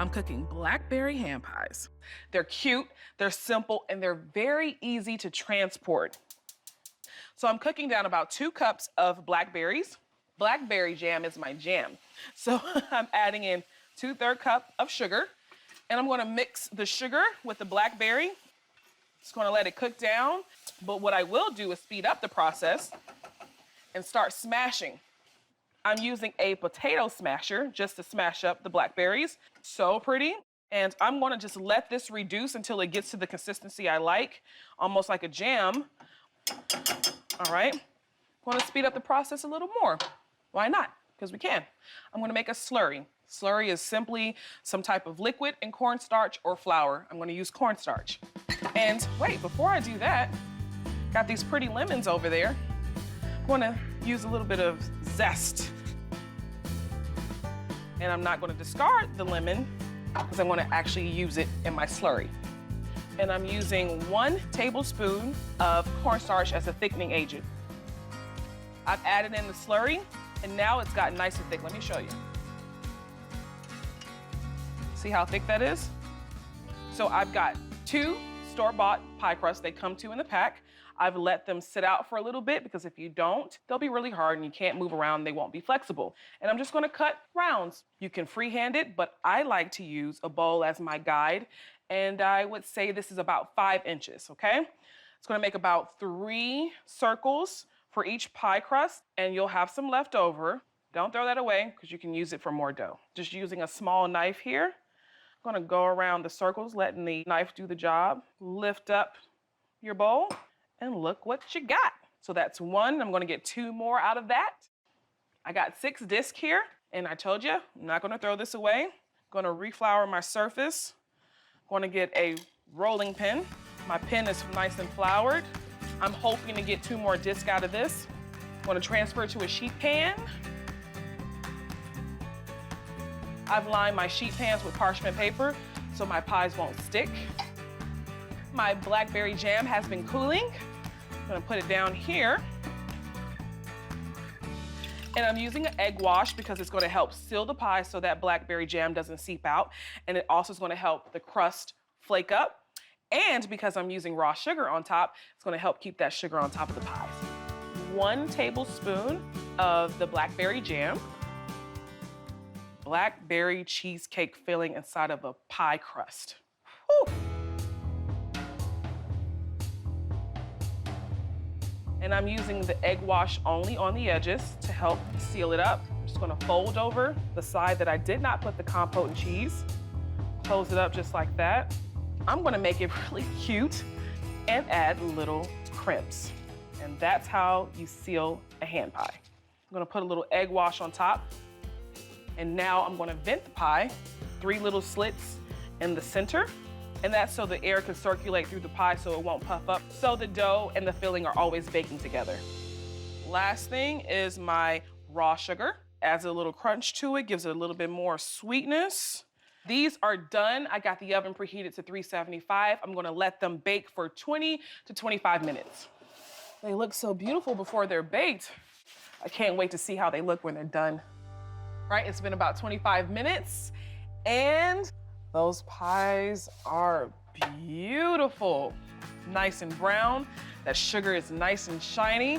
I'm cooking Blackberry Hand Pies. They're cute, they're simple, and they're very easy to transport. So I'm cooking down about 2 cups of blackberries. Blackberry jam is my jam. So I'm adding in 2/3 cup of sugar, and I'm gonna mix the sugar with the blackberry. Just gonna let it cook down. But what I will do is speed up the process and start smashing. I'm using a potato smasher just to smash up the blackberries. So pretty. And I'm gonna just let this reduce until it gets to the consistency I like, almost like a jam. All right, I'm gonna speed up the process a little more. Why not? Because we can. I'm gonna make a slurry. Slurry is simply some type of liquid in cornstarch or flour. I'm gonna use cornstarch. And wait, before I do that, got these pretty lemons over there. I'm gonna use a little bit of zest. And I'm not gonna discard the lemon because I'm gonna actually use it in my slurry. And I'm using 1 tablespoon of cornstarch as a thickening agent. I've added in the slurry, and now it's gotten nice and thick. Let me show you. See how thick that is? So I've got 2 store-bought pie crusts. They come 2 in the pack. I've let them sit out for a little bit because if you don't, they'll be really hard and you can't move around, they won't be flexible. And I'm just gonna cut rounds. You can freehand it, but I like to use a bowl as my guide, and I would say this is about 5 inches, okay? It's gonna make about 3 circles for each pie crust, and you'll have some left over. Don't throw that away because you can use it for more dough. Just using a small knife here, I'm gonna go around the circles, letting the knife do the job. Lift up your bowl, and look what you got. So that's 1. I'm gonna get 2 more out of that. I got 6 discs here, and I told you, I'm not gonna throw this away. I'm gonna reflour my surface. I'm gonna get a rolling pin. My pin is nice and floured. I'm hoping to get 2 more discs out of this. I'm gonna transfer to a sheet pan. I've lined my sheet pans with parchment paper so my pies won't stick. My blackberry jam has been cooling. I'm gonna put it down here. And I'm using an egg wash because it's gonna help seal the pie so that blackberry jam doesn't seep out. And it also is gonna help the crust flake up. And because I'm using raw sugar on top, it's gonna help keep that sugar on top of the pies. 1 tablespoon of the blackberry jam. Blackberry cheesecake filling inside of a pie crust. Whew. And I'm using the egg wash only on the edges to help seal it up. I'm just gonna fold over the side that I did not put the compote and cheese. Close it up just like that. I'm gonna make it really cute and add little crimps. And that's how you seal a hand pie. I'm gonna put a little egg wash on top. And now I'm gonna vent the pie, 3 little slits in the center. And that's so the air can circulate through the pie so it won't puff up. So the dough and the filling are always baking together. Last thing is my raw sugar. Adds a little crunch to it, gives it a little bit more sweetness. These are done. I got the oven preheated to 375. I'm gonna let them bake for 20 to 25 minutes. They look so beautiful before they're baked. I can't wait to see how they look when they're done. Right, it's been about 25 minutes, and those pies are beautiful. Nice and brown. That sugar is nice and shiny.